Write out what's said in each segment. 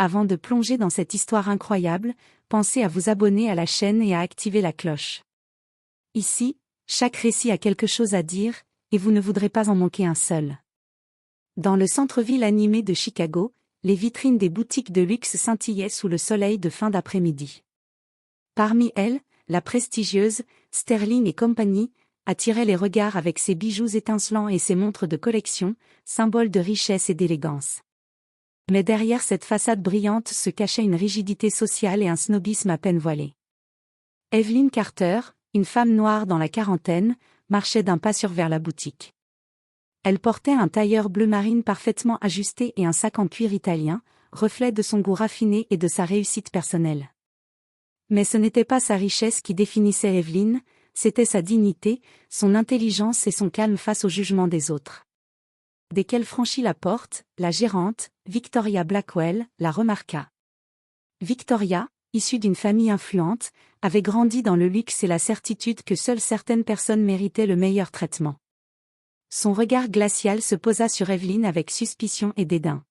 Avant de plonger dans cette histoire incroyable, pensez à vous abonner à la chaîne et à activer la cloche. Ici, chaque récit a quelque chose à dire, et vous ne voudrez pas en manquer un seul. Dans le centre-ville animé de Chicago, les vitrines des boutiques de luxe scintillaient sous le soleil de fin d'après-midi. Parmi elles, la prestigieuse Sterling & Company attirait les regards avec ses bijoux étincelants et ses montres de collection, symboles de richesse et d'élégance. Mais derrière cette façade brillante se cachait une rigidité sociale et un snobisme à peine voilé. Evelyn Carter, une femme noire dans la quarantaine, marchait d'un pas sûr vers la boutique. Elle portait un tailleur bleu marine parfaitement ajusté et un sac en cuir italien, reflet de son goût raffiné et de sa réussite personnelle. Mais ce n'était pas sa richesse qui définissait Evelyn, c'était sa dignité, son intelligence et son calme face au jugement des autres. Dès qu'elle franchit la porte, la gérante, Victoria Blackwell, la remarqua. Victoria, issue d'une famille influente, avait grandi dans le luxe et la certitude que seules certaines personnes méritaient le meilleur traitement. Son regard glacial se posa sur Evelyn avec suspicion et dédain.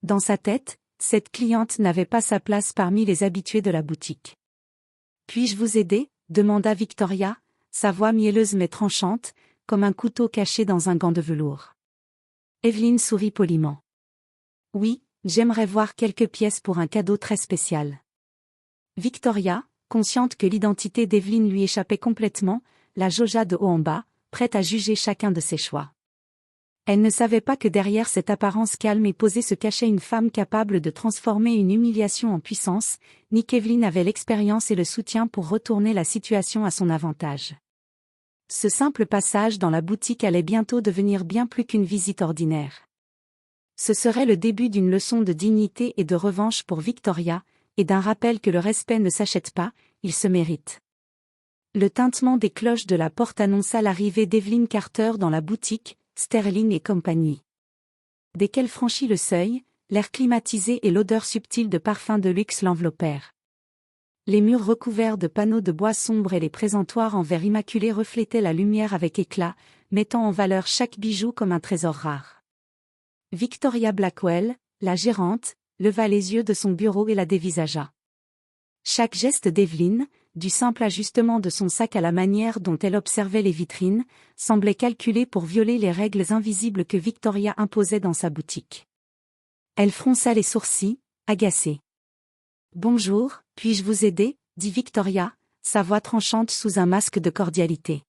Dans sa tête, cette cliente n'avait pas sa place parmi les habitués de la boutique. « Puis-je vous aider ?» demanda Victoria, sa voix mielleuse mais tranchante, comme un couteau caché dans un gant de velours. Evelyn sourit poliment. « Oui, j'aimerais voir quelques pièces pour un cadeau très spécial. » Victoria, consciente que l'identité d'Evelyn lui échappait complètement, la jaugea de haut en bas, prête à juger chacun de ses choix. Elle ne savait pas que derrière cette apparence calme et posée se cachait une femme capable de transformer une humiliation en puissance, ni qu'Evelyn avait l'expérience et le soutien pour retourner la situation à son avantage. Ce simple passage dans la boutique allait bientôt devenir bien plus qu'une visite ordinaire. Ce serait le début d'une leçon de dignité et de revanche pour Victoria, et d'un rappel que le respect ne s'achète pas, il se mérite. Le tintement des cloches de la porte annonça l'arrivée d'Evelyn Carter dans la boutique, Sterling & Company. Dès qu'elle franchit le seuil, l'air climatisé et l'odeur subtile de parfums de luxe l'enveloppèrent. Les murs recouverts de panneaux de bois sombre et les présentoirs en verre immaculé reflétaient la lumière avec éclat, mettant en valeur chaque bijou comme un trésor rare. Victoria Blackwell, la gérante, leva les yeux de son bureau et la dévisagea. Chaque geste d'Evelyn, du simple ajustement de son sac à la manière dont elle observait les vitrines, semblait calculé pour violer les règles invisibles que Victoria imposait dans sa boutique. Elle fronça les sourcils, agacée. « Bonjour, puis-je vous aider ?» dit Victoria, sa voix tranchante sous un masque de cordialité.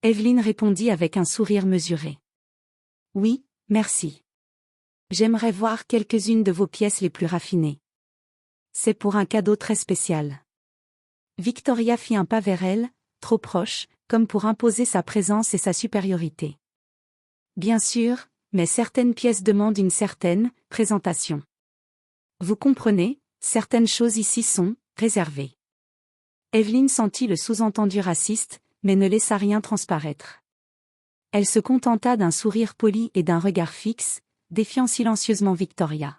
Evelyn répondit avec un sourire mesuré. « Oui, merci. J'aimerais voir quelques-unes de vos pièces les plus raffinées. C'est pour un cadeau très spécial. » Victoria fit un pas vers elle, trop proche, comme pour imposer sa présence et sa supériorité. Bien sûr, mais certaines pièces demandent une certaine présentation. Vous comprenez, certaines choses ici sont réservées. Evelyn sentit le sous-entendu raciste, mais ne laissa rien transparaître. Elle se contenta d'un sourire poli et d'un regard fixe, défiant silencieusement Victoria.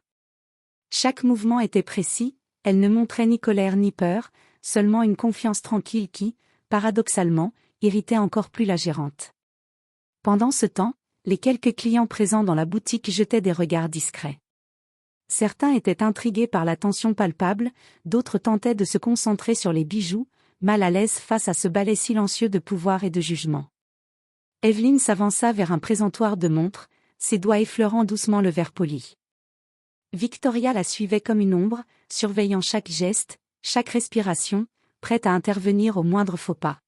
Chaque mouvement était précis, elle ne montrait ni colère ni peur, seulement une confiance tranquille qui, paradoxalement, irritait encore plus la gérante. Pendant ce temps, les quelques clients présents dans la boutique jetaient des regards discrets. Certains étaient intrigués par la tension palpable, d'autres tentaient de se concentrer sur les bijoux, mal à l'aise face à ce ballet silencieux de pouvoir et de jugement. Evelyn s'avança vers un présentoir de montres, ses doigts effleurant doucement le verre poli. Victoria la suivait comme une ombre, surveillant chaque geste, chaque respiration, prête à intervenir au moindre faux pas.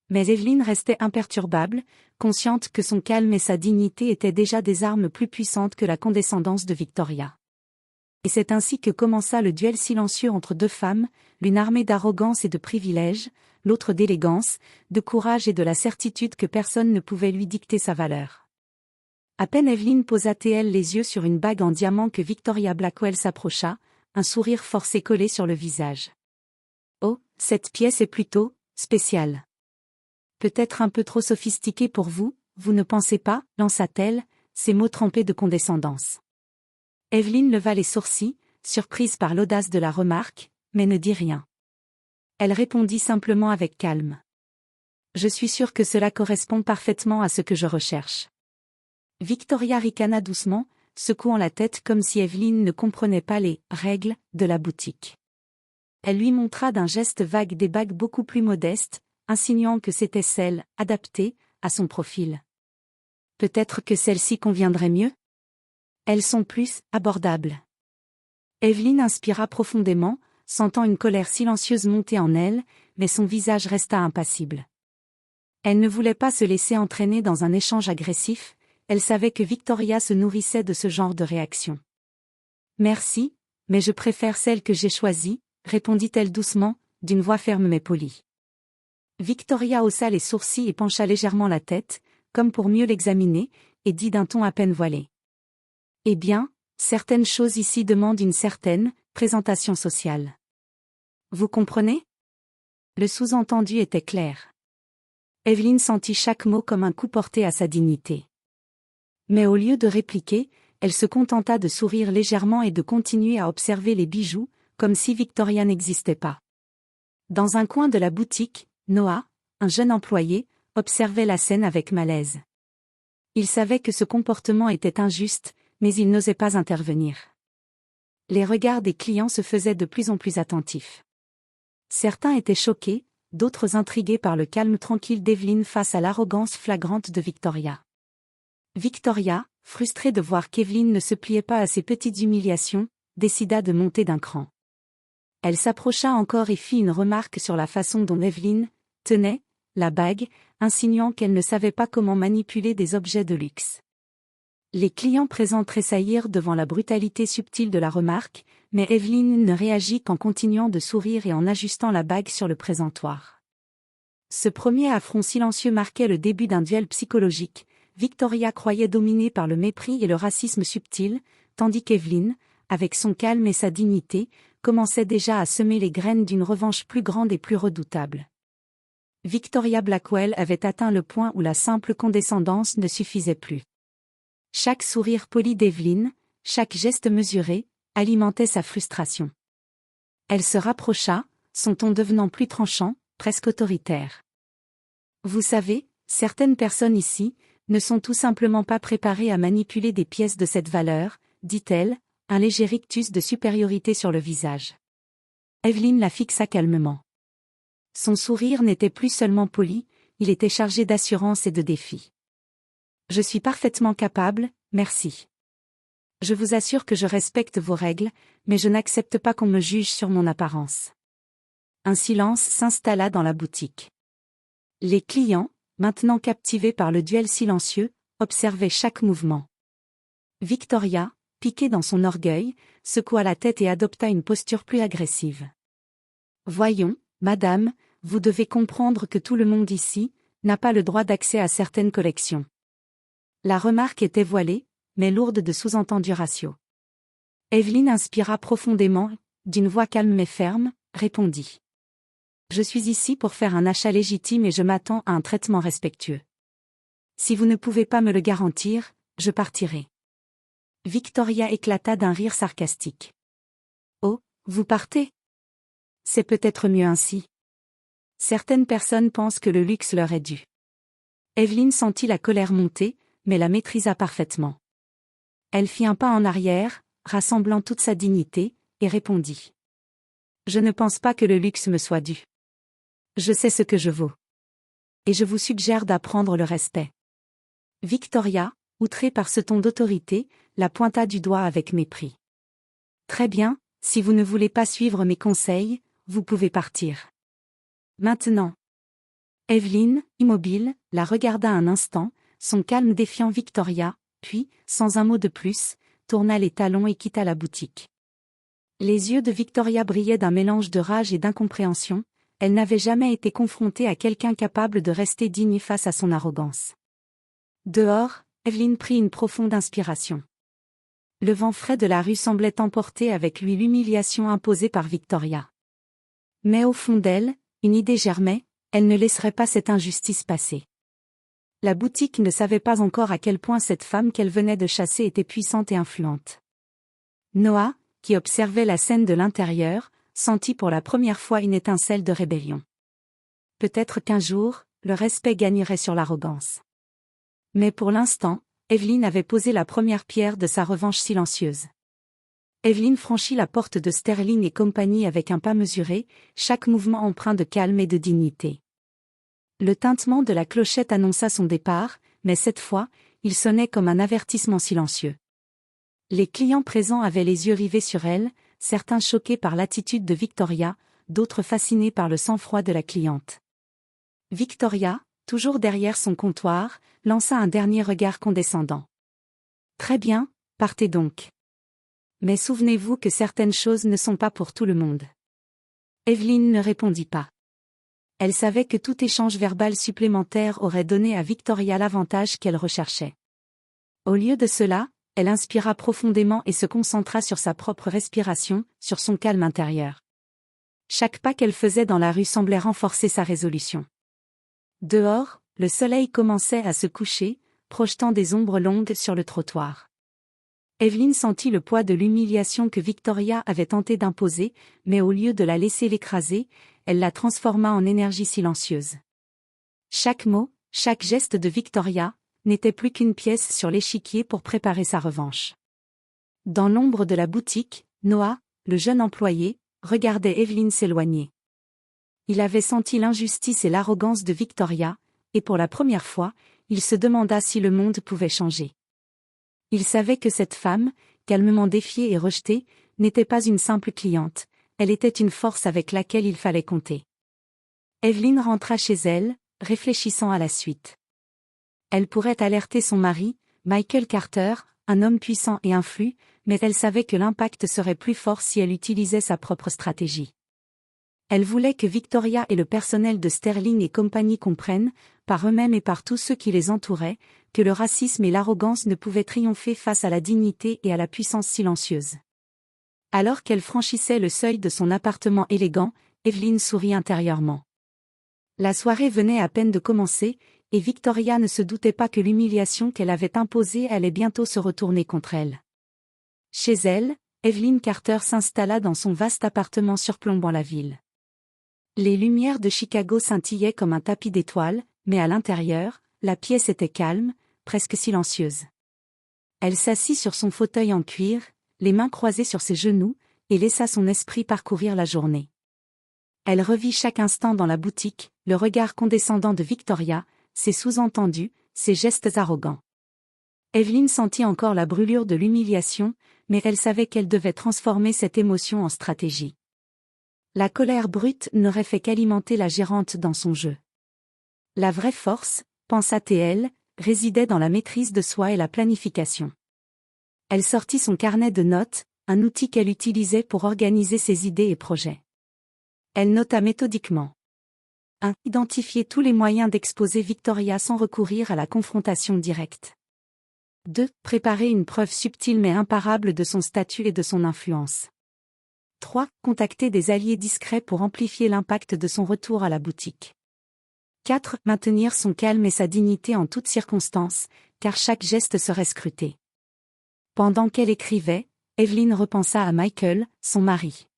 Mais Evelyn restait imperturbable, consciente que son calme et sa dignité étaient déjà des armes plus puissantes que la condescendance de Victoria. Et c'est ainsi que commença le duel silencieux entre deux femmes, l'une armée d'arrogance et de privilèges, l'autre d'élégance, de courage et de la certitude que personne ne pouvait lui dicter sa valeur. À peine Evelyn posa-t-elle les yeux sur une bague en diamant que Victoria Blackwell s'approcha, un sourire forcé collé sur le visage. « Oh, cette pièce est plutôt spéciale. Peut-être un peu trop sophistiquée pour vous, vous ne pensez pas ?» lança-t-elle, ses mots trempés de condescendance. Evelyn leva les sourcils, surprise par l'audace de la remarque, mais ne dit rien. Elle répondit simplement avec calme. « Je suis sûre que cela correspond parfaitement à ce que je recherche. » Victoria ricana doucement, secouant la tête comme si Evelyne ne comprenait pas les « règles » de la boutique. Elle lui montra d'un geste vague des bagues beaucoup plus modestes, insinuant que c'étaient celles, adaptées, à son profil. Peut-être que celles-ci conviendraient mieux? Elles sont plus abordables. Evelyne inspira profondément, sentant une colère silencieuse monter en elle, mais son visage resta impassible. Elle ne voulait pas se laisser entraîner dans un échange agressif, elle savait que Victoria se nourrissait de ce genre de réaction. « Merci, mais je préfère celle que j'ai choisie », répondit-elle doucement, d'une voix ferme mais polie. Victoria haussa les sourcils et pencha légèrement la tête, comme pour mieux l'examiner, et dit d'un ton à peine voilé. « Eh bien, certaines choses ici demandent une certaine présentation sociale. Vous comprenez ? » Le sous-entendu était clair. Evelyne sentit chaque mot comme un coup porté à sa dignité. Mais au lieu de répliquer, elle se contenta de sourire légèrement et de continuer à observer les bijoux, comme si Victoria n'existait pas. Dans un coin de la boutique, Noah, un jeune employé, observait la scène avec malaise. Il savait que ce comportement était injuste, mais il n'osait pas intervenir. Les regards des clients se faisaient de plus en plus attentifs. Certains étaient choqués, d'autres intrigués par le calme tranquille d'Evelyne face à l'arrogance flagrante de Victoria. Victoria, frustrée de voir qu'Evelyne ne se pliait pas à ses petites humiliations, décida de monter d'un cran. Elle s'approcha encore et fit une remarque sur la façon dont Evelyne tenait la bague, insinuant qu'elle ne savait pas comment manipuler des objets de luxe. Les clients présents tressaillirent devant la brutalité subtile de la remarque, mais Evelyne ne réagit qu'en continuant de sourire et en ajustant la bague sur le présentoir. Ce premier affront silencieux marquait le début d'un duel psychologique. Victoria croyait dominée par le mépris et le racisme subtil, tandis qu'Evelyne, avec son calme et sa dignité, commençait déjà à semer les graines d'une revanche plus grande et plus redoutable. Victoria Blackwell avait atteint le point où la simple condescendance ne suffisait plus. Chaque sourire poli d'Evelyne, chaque geste mesuré, alimentait sa frustration. Elle se rapprocha, son ton devenant plus tranchant, presque autoritaire. « Vous savez, certaines personnes ici ne sont tout simplement pas préparées à manipuler des pièces de cette valeur, » dit-elle, un léger rictus de supériorité sur le visage. Evelyne la fixa calmement. Son sourire n'était plus seulement poli, il était chargé d'assurance et de défi. « Je suis parfaitement capable, merci. Je vous assure que je respecte vos règles, mais je n'accepte pas qu'on me juge sur mon apparence. » Un silence s'installa dans la boutique. Les clients, maintenant captivés par le duel silencieux, observaient chaque mouvement. Victoria, piquée dans son orgueil, secoua la tête et adopta une posture plus agressive. « Voyons, madame, vous devez comprendre que tout le monde ici n'a pas le droit d'accès à certaines collections. » La remarque était voilée, mais lourde de sous-entendus raciaux. Evelyne inspira profondément, d'une voix calme mais ferme, répondit. « Je suis ici pour faire un achat légitime et je m'attends à un traitement respectueux. Si vous ne pouvez pas me le garantir, je partirai. » Victoria éclata d'un rire sarcastique. « Oh, vous partez ? C'est peut-être mieux ainsi. Certaines personnes pensent que le luxe leur est dû. » Evelyne sentit la colère monter, mais la maîtrisa parfaitement. Elle fit un pas en arrière, rassemblant toute sa dignité, et répondit. « Je ne pense pas que le luxe me soit dû. Je sais ce que je vaux. Et je vous suggère d'apprendre le respect. » Victoria, outrée par ce ton d'autorité, la pointa du doigt avec mépris. « Très bien, si vous ne voulez pas suivre mes conseils, vous pouvez partir. Maintenant. » Evelyne, immobile, la regarda un instant, son calme défiant Victoria, puis, sans un mot de plus, tourna les talons et quitta la boutique. Les yeux de Victoria brillaient d'un mélange de rage et d'incompréhension, elle n'avait jamais été confrontée à quelqu'un capable de rester digne face à son arrogance. Dehors, Evelyne prit une profonde inspiration. Le vent frais de la rue semblait emporter avec lui l'humiliation imposée par Victoria. Mais au fond d'elle, une idée germait, elle ne laisserait pas cette injustice passer. La boutique ne savait pas encore à quel point cette femme qu'elle venait de chasser était puissante et influente. Noah, qui observait la scène de l'intérieur, sentit pour la première fois une étincelle de rébellion. Peut-être qu'un jour, le respect gagnerait sur l'arrogance. Mais pour l'instant, Evelyn avait posé la première pierre de sa revanche silencieuse. Evelyn franchit la porte de Sterling et compagnie avec un pas mesuré, chaque mouvement empreint de calme et de dignité. Le tintement de la clochette annonça son départ, mais cette fois, il sonnait comme un avertissement silencieux. Les clients présents avaient les yeux rivés sur elle, certains choqués par l'attitude de Victoria, d'autres fascinés par le sang-froid de la cliente. Victoria, toujours derrière son comptoir, lança un dernier regard condescendant. « Très bien, partez donc. Mais souvenez-vous que certaines choses ne sont pas pour tout le monde. » Evelyn ne répondit pas. Elle savait que tout échange verbal supplémentaire aurait donné à Victoria l'avantage qu'elle recherchait. Au lieu de cela, elle inspira profondément et se concentra sur sa propre respiration, sur son calme intérieur. Chaque pas qu'elle faisait dans la rue semblait renforcer sa résolution. Dehors, le soleil commençait à se coucher, projetant des ombres longues sur le trottoir. Evelyn sentit le poids de l'humiliation que Victoria avait tenté d'imposer, mais au lieu de la laisser l'écraser, elle la transforma en énergie silencieuse. Chaque mot, chaque geste de Victoria, n'était plus qu'une pièce sur l'échiquier pour préparer sa revanche. Dans l'ombre de la boutique, Noah, le jeune employé, regardait Evelyn s'éloigner. Il avait senti l'injustice et l'arrogance de Victoria, et pour la première fois, il se demanda si le monde pouvait changer. Il savait que cette femme, calmement défiée et rejetée, n'était pas une simple cliente, elle était une force avec laquelle il fallait compter. Evelyn rentra chez elle, réfléchissant à la suite. Elle pourrait alerter son mari, Michael Carter, un homme puissant et influent, mais elle savait que l'impact serait plus fort si elle utilisait sa propre stratégie. Elle voulait que Victoria et le personnel de Sterling et compagnie comprennent, par eux-mêmes et par tous ceux qui les entouraient, que le racisme et l'arrogance ne pouvaient triompher face à la dignité et à la puissance silencieuse. Alors qu'elle franchissait le seuil de son appartement élégant, Evelyn sourit intérieurement. La soirée venait à peine de commencer, et Victoria ne se doutait pas que l'humiliation qu'elle avait imposée allait bientôt se retourner contre elle. Chez elle, Evelyn Carter s'installa dans son vaste appartement surplombant la ville. Les lumières de Chicago scintillaient comme un tapis d'étoiles, mais à l'intérieur, la pièce était calme, presque silencieuse. Elle s'assit sur son fauteuil en cuir, les mains croisées sur ses genoux, et laissa son esprit parcourir la journée. Elle revit chaque instant dans la boutique, le regard condescendant de Victoria, ses sous-entendus, ses gestes arrogants. Evelyn sentit encore la brûlure de l'humiliation, mais elle savait qu'elle devait transformer cette émotion en stratégie. La colère brute n'aurait fait qu'alimenter la gérante dans son jeu. La vraie force, pensa T.L., résidait dans la maîtrise de soi et la planification. Elle sortit son carnet de notes, un outil qu'elle utilisait pour organiser ses idées et projets. Elle nota méthodiquement. 1. Identifier tous les moyens d'exposer Victoria sans recourir à la confrontation directe. 2. Préparer une preuve subtile mais imparable de son statut et de son influence. 3. Contacter des alliés discrets pour amplifier l'impact de son retour à la boutique. 4. Maintenir son calme et sa dignité en toutes circonstances, car chaque geste serait scruté. Pendant qu'elle écrivait, Evelyn repensa à Michael, son mari.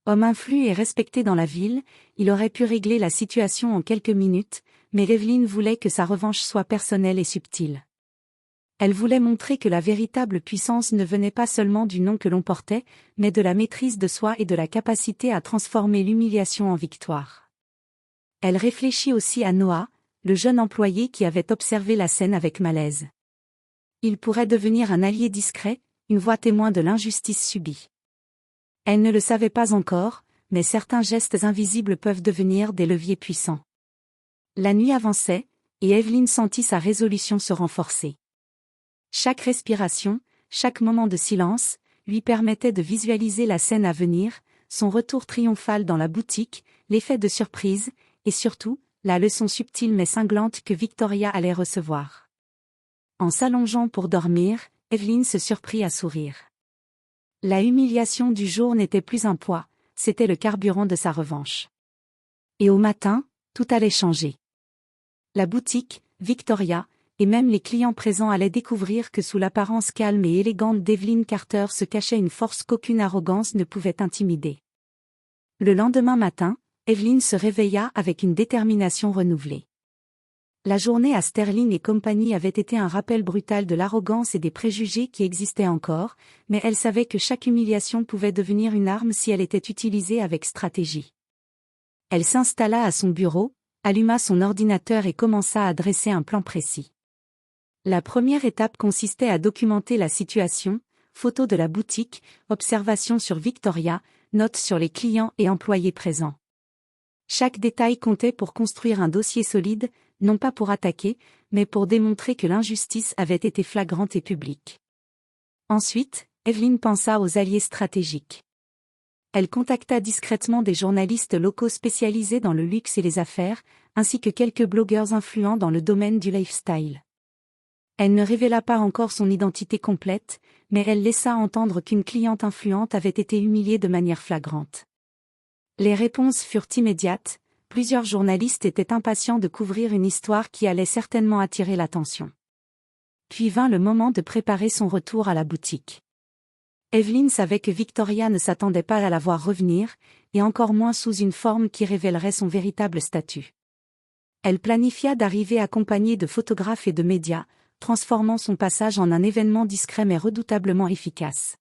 Homme influent et respecté dans la ville, il aurait pu régler la situation en quelques minutes, mais Evelyn voulait que sa revanche soit personnelle et subtile. Elle voulait montrer que la véritable puissance ne venait pas seulement du nom que l'on portait, mais de la maîtrise de soi et de la capacité à transformer l'humiliation en victoire. Elle réfléchit aussi à Noah, le jeune employé qui avait observé la scène avec malaise. Il pourrait devenir un allié discret, une voix témoin de l'injustice subie. Elle ne le savait pas encore, mais certains gestes invisibles peuvent devenir des leviers puissants. La nuit avançait, et Evelyn sentit sa résolution se renforcer. Chaque respiration, chaque moment de silence, lui permettait de visualiser la scène à venir, son retour triomphal dans la boutique, l'effet de surprise, et surtout, la leçon subtile mais cinglante que Victoria allait recevoir. En s'allongeant pour dormir, Evelyn se surprit à sourire. La humiliation du jour n'était plus un poids, c'était le carburant de sa revanche. Et au matin, tout allait changer. La boutique, Victoria, et même les clients présents allaient découvrir que sous l'apparence calme et élégante d'Evelyn Carter se cachait une force qu'aucune arrogance ne pouvait intimider. Le lendemain matin, Evelyn se réveilla avec une détermination renouvelée. La journée à Sterling et compagnie avait été un rappel brutal de l'arrogance et des préjugés qui existaient encore, mais elle savait que chaque humiliation pouvait devenir une arme si elle était utilisée avec stratégie. Elle s'installa à son bureau, alluma son ordinateur et commença à dresser un plan précis. La première étape consistait à documenter la situation, photos de la boutique, observations sur Victoria, notes sur les clients et employés présents. Chaque détail comptait pour construire un dossier solide, non pas pour attaquer, mais pour démontrer que l'injustice avait été flagrante et publique. Ensuite, Evelyn pensa aux alliés stratégiques. Elle contacta discrètement des journalistes locaux spécialisés dans le luxe et les affaires, ainsi que quelques blogueurs influents dans le domaine du lifestyle. Elle ne révéla pas encore son identité complète, mais elle laissa entendre qu'une cliente influente avait été humiliée de manière flagrante. Les réponses furent immédiates, plusieurs journalistes étaient impatients de couvrir une histoire qui allait certainement attirer l'attention. Puis vint le moment de préparer son retour à la boutique. Evelyn savait que Victoria ne s'attendait pas à la voir revenir, et encore moins sous une forme qui révélerait son véritable statut. Elle planifia d'arriver accompagnée de photographes et de médias, transformant son passage en un événement discret mais redoutablement efficace.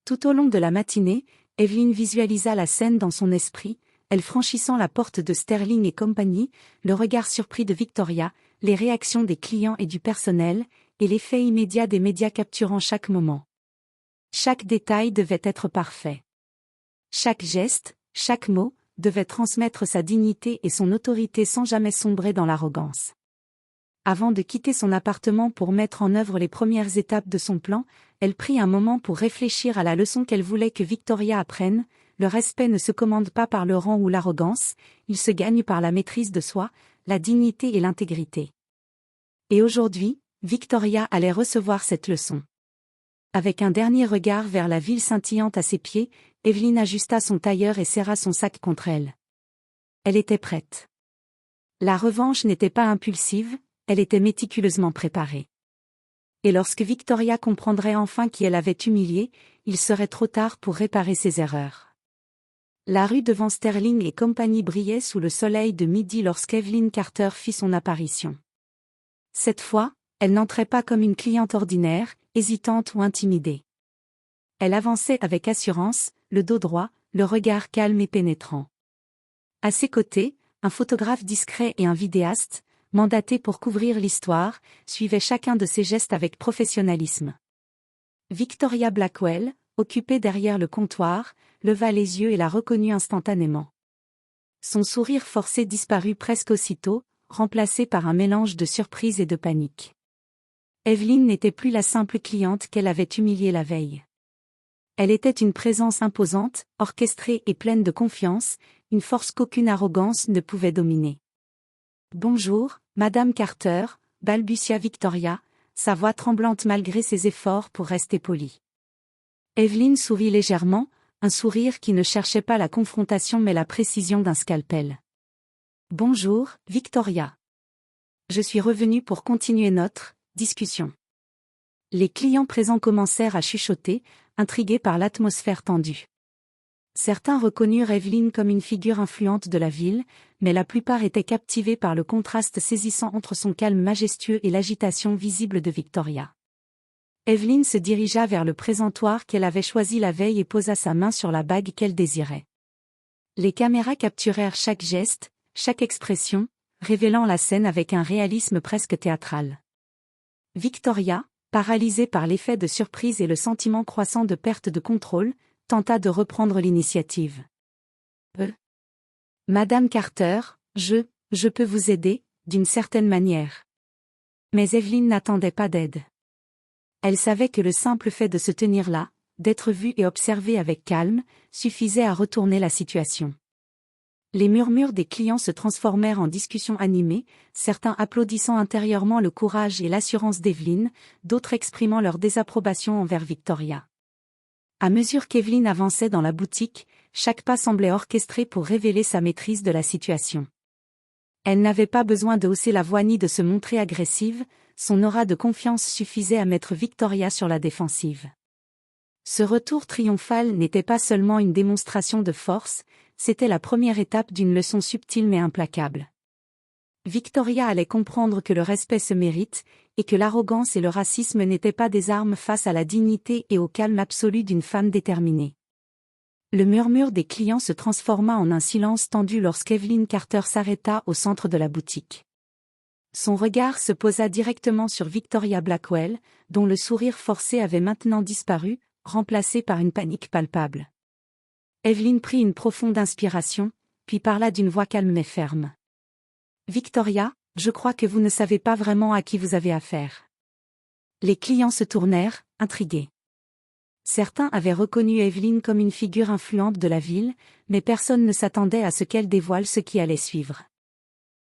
Tout au long de la matinée, Evelyn visualisa la scène dans son esprit, elle franchissant la porte de Sterling et compagnie, le regard surpris de Victoria, les réactions des clients et du personnel, et l'effet immédiat des médias capturant chaque moment. Chaque détail devait être parfait. Chaque geste, chaque mot, devait transmettre sa dignité et son autorité sans jamais sombrer dans l'arrogance. Avant de quitter son appartement pour mettre en œuvre les premières étapes de son plan, elle prit un moment pour réfléchir à la leçon qu'elle voulait que Victoria apprenne. Le respect ne se commande pas par le rang ou l'arrogance, il se gagne par la maîtrise de soi, la dignité et l'intégrité. Et aujourd'hui, Victoria allait recevoir cette leçon. Avec un dernier regard vers la ville scintillante à ses pieds, Evelyn ajusta son tailleur et serra son sac contre elle. Elle était prête. La revanche n'était pas impulsive, elle était méticuleusement préparée. Et lorsque Victoria comprendrait enfin qui elle avait humilié, il serait trop tard pour réparer ses erreurs. La rue devant Sterling et compagnie brillait sous le soleil de midi lorsqu'Evelyn Carter fit son apparition. Cette fois, elle n'entrait pas comme une cliente ordinaire, hésitante ou intimidée. Elle avançait avec assurance, le dos droit, le regard calme et pénétrant. À ses côtés, un photographe discret et un vidéaste, mandatés pour couvrir l'histoire, suivaient chacun de ses gestes avec professionnalisme. Victoria Blackwell, occupée derrière le comptoir, leva les yeux et la reconnut instantanément. Son sourire forcé disparut presque aussitôt, remplacé par un mélange de surprise et de panique. Evelyn n'était plus la simple cliente qu'elle avait humiliée la veille. Elle était une présence imposante, orchestrée et pleine de confiance, une force qu'aucune arrogance ne pouvait dominer. « Bonjour, Madame Carter », balbutia Victoria, sa voix tremblante malgré ses efforts pour rester polie. Evelyn sourit légèrement, un sourire qui ne cherchait pas la confrontation mais la précision d'un scalpel. « Bonjour, Victoria. Je suis revenue pour continuer notre discussion. » Les clients présents commencèrent à chuchoter, intrigués par l'atmosphère tendue. Certains reconnurent Evelyn comme une figure influente de la ville, mais la plupart étaient captivés par le contraste saisissant entre son calme majestueux et l'agitation visible de Victoria. Evelyn se dirigea vers le présentoir qu'elle avait choisi la veille et posa sa main sur la bague qu'elle désirait. Les caméras capturèrent chaque geste, chaque expression, révélant la scène avec un réalisme presque théâtral. Victoria, paralysée par l'effet de surprise et le sentiment croissant de perte de contrôle, tenta de reprendre l'initiative. Madame Carter, je peux vous aider, d'une certaine manière. Mais Evelyn n'attendait pas d'aide. Elle savait que le simple fait de se tenir là, d'être vue et observée avec calme, suffisait à retourner la situation. Les murmures des clients se transformèrent en discussions animées, certains applaudissant intérieurement le courage et l'assurance d'Evelyn, d'autres exprimant leur désapprobation envers Victoria. À mesure qu'Evelyn avançait dans la boutique, chaque pas semblait orchestré pour révéler sa maîtrise de la situation. Elle n'avait pas besoin de hausser la voix ni de se montrer agressive, son aura de confiance suffisait à mettre Victoria sur la défensive. Ce retour triomphal n'était pas seulement une démonstration de force, c'était la première étape d'une leçon subtile mais implacable. Victoria allait comprendre que le respect se mérite, et que l'arrogance et le racisme n'étaient pas des armes face à la dignité et au calme absolu d'une femme déterminée. Le murmure des clients se transforma en un silence tendu lorsqu'Evelyn Carter s'arrêta au centre de la boutique. Son regard se posa directement sur Victoria Blackwell, dont le sourire forcé avait maintenant disparu, remplacé par une panique palpable. Evelyn prit une profonde inspiration, puis parla d'une voix calme mais ferme. « Victoria, je crois que vous ne savez pas vraiment à qui vous avez affaire. » Les clients se tournèrent, intrigués. Certains avaient reconnu Evelyn comme une figure influente de la ville, mais personne ne s'attendait à ce qu'elle dévoile ce qui allait suivre.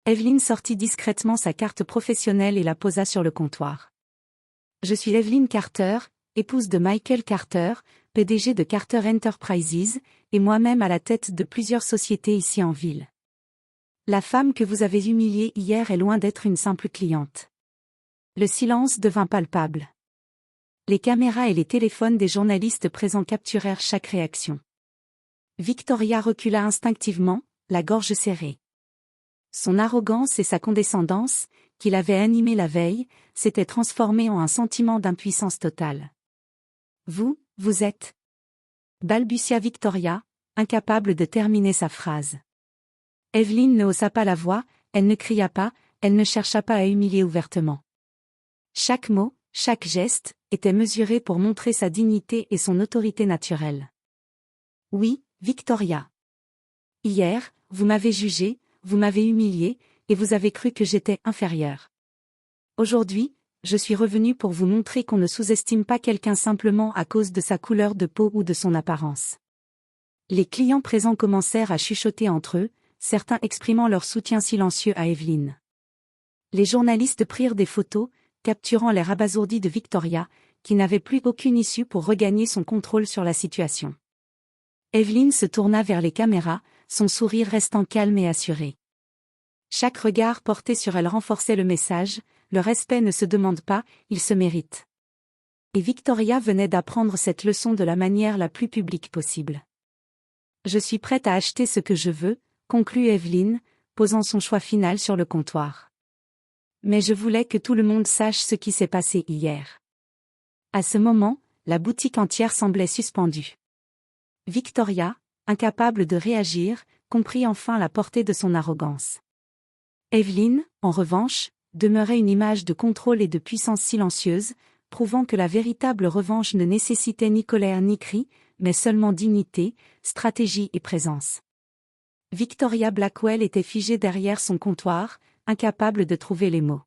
Evelyn sortit discrètement sa carte professionnelle et la posa sur le comptoir. « Je suis Evelyn Carter, épouse de Michael Carter, PDG de Carter Enterprises, et moi-même à la tête de plusieurs sociétés ici en ville. La femme que vous avez humiliée hier est loin d'être une simple cliente. » Le silence devint palpable. Les caméras et les téléphones des journalistes présents capturèrent chaque réaction. Victoria recula instinctivement, la gorge serrée. Son arrogance et sa condescendance, qui l'avaient animée la veille, s'étaient transformées en un sentiment d'impuissance totale. « Vous êtes... » balbutia Victoria, incapable de terminer sa phrase. Evelyn ne haussa pas la voix, elle ne cria pas, elle ne chercha pas à humilier ouvertement. Chaque mot, chaque geste, était mesuré pour montrer sa dignité et son autorité naturelle. « Oui, Victoria. Hier, vous m'avez jugée, vous m'avez humiliée, et vous avez cru que j'étais inférieure. Aujourd'hui, je suis revenue pour vous montrer qu'on ne sous-estime pas quelqu'un simplement à cause de sa couleur de peau ou de son apparence. » Les clients présents commencèrent à chuchoter entre eux, certains exprimant leur soutien silencieux à Evelyn. Les journalistes prirent des photos, capturant l'air abasourdi de Victoria, qui n'avait plus aucune issue pour regagner son contrôle sur la situation. Evelyn se tourna vers les caméras, son sourire restant calme et assuré. Chaque regard porté sur elle renforçait le message, le respect ne se demande pas, il se mérite. Et Victoria venait d'apprendre cette leçon de la manière la plus publique possible. « Je suis prête à acheter ce que je veux », conclut Evelyn, posant son choix final sur le comptoir. « Mais je voulais que tout le monde sache ce qui s'est passé hier. » À ce moment, la boutique entière semblait suspendue. Victoria, incapable de réagir, comprit enfin la portée de son arrogance. Evelyn, en revanche, demeurait une image de contrôle et de puissance silencieuse, prouvant que la véritable revanche ne nécessitait ni colère ni cri, mais seulement dignité, stratégie et présence. Victoria Blackwell était figée derrière son comptoir, incapable de trouver les mots.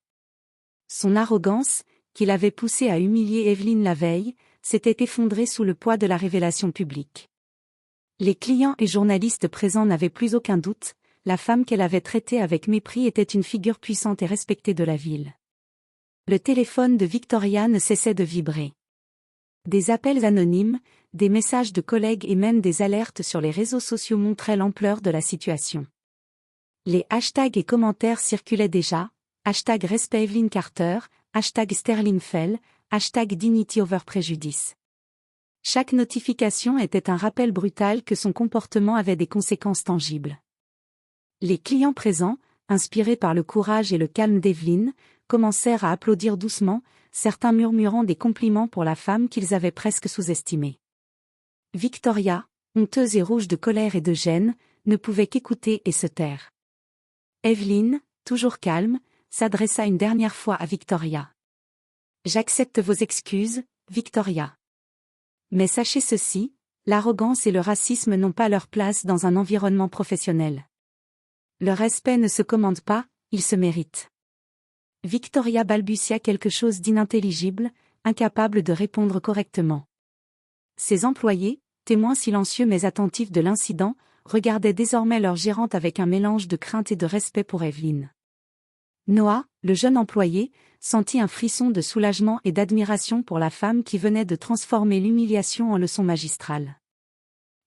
Son arrogance, qui l'avait poussée à humilier Evelyn la veille, s'était effondrée sous le poids de la révélation publique. Les clients et journalistes présents n'avaient plus aucun doute, la femme qu'elle avait traitée avec mépris était une figure puissante et respectée de la ville. Le téléphone de Victoria ne cessait de vibrer. Des appels anonymes, des messages de collègues et même des alertes sur les réseaux sociaux montraient l'ampleur de la situation. Les hashtags et commentaires circulaient déjà, hashtag respect Evelyn Carter, hashtag Sterling Fell, hashtag Dignity over Préjudice. Chaque notification était un rappel brutal que son comportement avait des conséquences tangibles. Les clients présents, inspirés par le courage et le calme d'Evelyn, commencèrent à applaudir doucement, certains murmurant des compliments pour la femme qu'ils avaient presque sous-estimée. Victoria, honteuse et rouge de colère et de gêne, ne pouvait qu'écouter et se taire. Evelyn, toujours calme, s'adressa une dernière fois à Victoria. « J'accepte vos excuses, Victoria. Mais sachez ceci, l'arrogance et le racisme n'ont pas leur place dans un environnement professionnel. Le respect ne se commande pas, il se mérite. » Victoria balbutia quelque chose d'inintelligible, incapable de répondre correctement. Ses employés, témoins silencieux mais attentifs de l'incident, regardaient désormais leur gérante avec un mélange de crainte et de respect pour Evelyn. Noah, le jeune employé, sentit un frisson de soulagement et d'admiration pour la femme qui venait de transformer l'humiliation en leçon magistrale.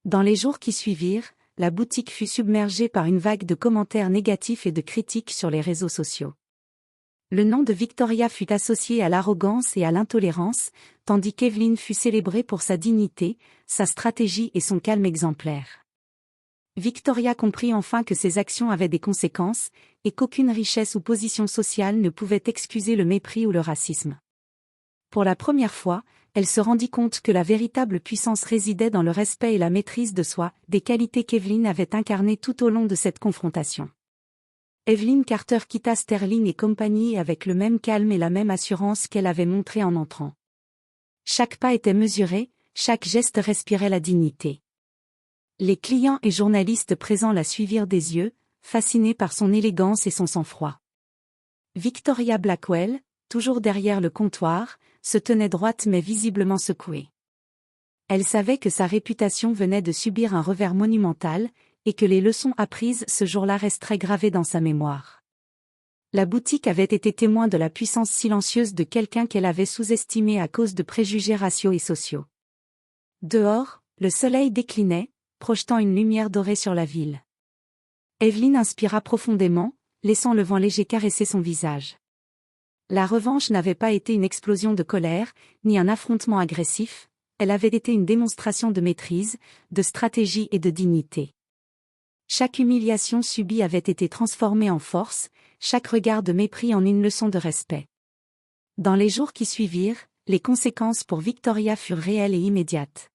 Dans les jours qui suivirent, la boutique fut submergée par une vague de commentaires négatifs et de critiques sur les réseaux sociaux. Le nom de Victoria fut associé à l'arrogance et à l'intolérance, tandis qu'Evelyn fut célébrée pour sa dignité, sa stratégie et son calme exemplaire. Victoria comprit enfin que ses actions avaient des conséquences, et qu'aucune richesse ou position sociale ne pouvait excuser le mépris ou le racisme. Pour la première fois, elle se rendit compte que la véritable puissance résidait dans le respect et la maîtrise de soi, des qualités qu'Evelyn avait incarnées tout au long de cette confrontation. Evelyn Carter quitta Sterling et compagnie avec le même calme et la même assurance qu'elle avait montré en entrant. Chaque pas était mesuré, chaque geste respirait la dignité. Les clients et journalistes présents la suivirent des yeux, fascinés par son élégance et son sang-froid. Victoria Blackwell, toujours derrière le comptoir, se tenait droite mais visiblement secouée. Elle savait que sa réputation venait de subir un revers monumental, et que les leçons apprises ce jour-là resteraient gravées dans sa mémoire. La boutique avait été témoin de la puissance silencieuse de quelqu'un qu'elle avait sous-estimé à cause de préjugés raciaux et sociaux. Dehors, le soleil déclinait, projetant une lumière dorée sur la ville. Evelyn inspira profondément, laissant le vent léger caresser son visage. La revanche n'avait pas été une explosion de colère, ni un affrontement agressif, elle avait été une démonstration de maîtrise, de stratégie et de dignité. Chaque humiliation subie avait été transformée en force, chaque regard de mépris en une leçon de respect. Dans les jours qui suivirent, les conséquences pour Victoria furent réelles et immédiates.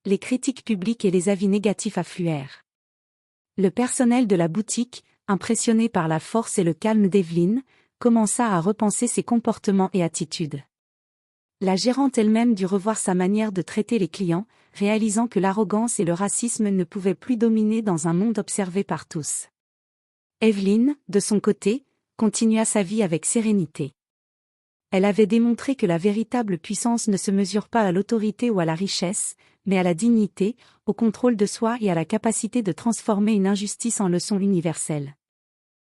Les critiques publiques et les avis négatifs affluèrent. Le personnel de la boutique, impressionné par la force et le calme d'Evelyn, commença à repenser ses comportements et attitudes. La gérante elle-même dut revoir sa manière de traiter les clients, réalisant que l'arrogance et le racisme ne pouvaient plus dominer dans un monde observé par tous. Evelyn, de son côté, continua sa vie avec sérénité. Elle avait démontré que la véritable puissance ne se mesure pas à l'autorité ou à la richesse, mais à la dignité, au contrôle de soi et à la capacité de transformer une injustice en leçon universelle.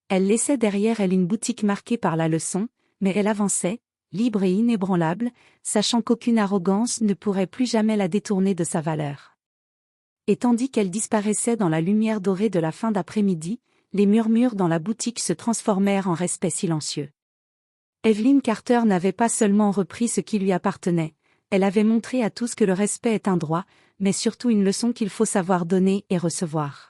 Elle laissait derrière elle une boutique marquée par la leçon, mais elle avançait, libre et inébranlable, sachant qu'aucune arrogance ne pourrait plus jamais la détourner de sa valeur. Et tandis qu'elle disparaissait dans la lumière dorée de la fin d'après-midi, les murmures dans la boutique se transformèrent en respect silencieux. Evelyn Carter n'avait pas seulement repris ce qui lui appartenait, elle avait montré à tous que le respect est un droit, mais surtout une leçon qu'il faut savoir donner et recevoir.